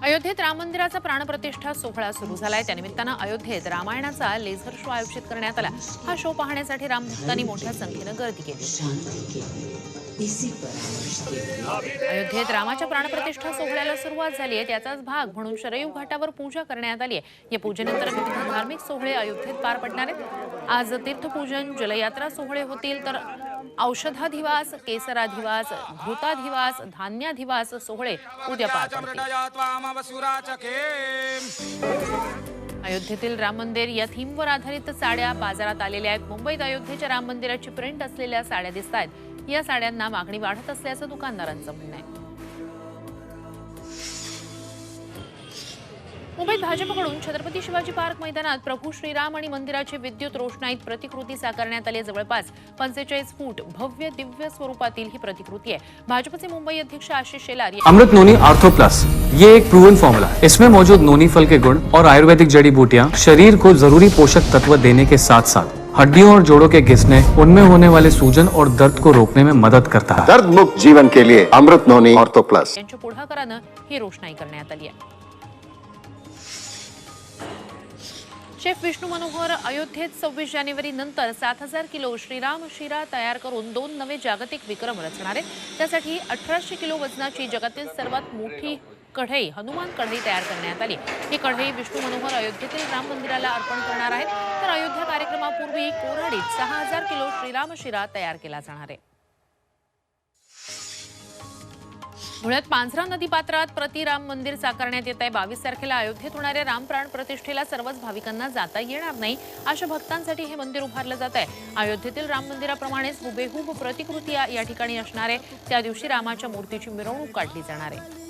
अयोध्येत राम मंदिराचा प्राणप्रतिष्ठा सोहळा सुरू झालाय। त्यानिमित्तानं अयोध्येत रामायणाचा लेझर शो आयोजित करण्यात आला। हा शो पाहण्यासाठी रामभक्तांनी मोठ्या संख्येनं गर्दी केली। अयोध्येत रामाच्या प्राणप्रतिष्ठा सोहळ्याला सुरुवात झाली आहे। त्याचाच भाग म्हणून शरयू घाटावर पूजा करण्यात आली आहे। या पूजेनंतर विविध धार्मिक सोहळे अयोध्येत पार पडणार आहेत। आज तीर्थपूजन, जलयात्रा सोहळे होतील, तर औषधाधिवास, केसराधिवास, घृताधिवास, धान्याधिवास सोहळे उद्या पार पडतील। अयोध्येतील राम मंदिर या थीमवर आधारित साड्या बाजारात आलेल्या आहेत। मुंबईत अयोध्येच्या राम मंदिराची प्रिंट असलेल्या साड्या दिसत आहेत। या साड्यांना मागणी वाढत असल्याचं दुकानदारांचं म्हणणं आहे। मुंबईत भाजपकडून छत्रपती शिवाजी पार्क मैदानात प्रभू श्रीराम आणि मंदिराची विद्युत रोषणाईत प्रतिकृती साकारण्यात आली। जवळपास 45 फूट भव्य दिव्य स्वरूपातील ही प्रतिकृती आहे। भाजपचे मुंबई अध्यक्ष आशिष शेलार अमृत नोनी आर्थो प्लस, ये एक प्रूवन फॉर्मूला है। इसमें मौजूद नोनी फल के गुण और आयुर्वेदिक जड़ी बूटियां शरीर को जरूरी पोषक तत्व देने के साथ साथ हड्डियों और जोड़ों के घिसने, उनमें होने वाले सूजन और दर्द को रोकने में मदद करता है। दर्द मुक्त जीवन के लिए अमृत नोनी आर्थो प्लस यांच्या पुढाकारानं ही रोषणाई करण्यात आली आहे। शेफ विष्णू मनोहर अयोध्येत 26 जानेवारी नंतर 7000 किलो श्रीराम शिरा तयार करून 2 नवे जागतिक विक्रम रचणार आहेत। त्यासाठी 1800 किलो वजनाची जगातील सर्वात मोठी कढई हनुमान कढई तयार करण्यात आली। ही कढई विष्णू मनोहर अयोध्येतील राम मंदिराला अर्पण करणार आहेत। तर अयोध्या कार्यक्रमापूर्वी कोराडीत 6000 किलो श्रीराम शिरा तयार केला जाणार आहे। धुळ्यात पांझरा नदीपात्रात राम मंदिर साकारण्यात येत आहे। 22 तारखेला अयोध्येत होणाऱ्या राम प्राण प्रतिष्ठेला सर्वच भाविकांना जाता येणार नाही, अशा भक्तांसाठी हे मंदिर उभारलं जात आहे। अयोध्येतील राम मंदिराप्रमाणेच हुबेहूब प्रतिकृती या ठिकाणी असणार आहे। त्या दिवशी रामाच्या मूर्तीची मिरवणूक काढली जाणार आहे।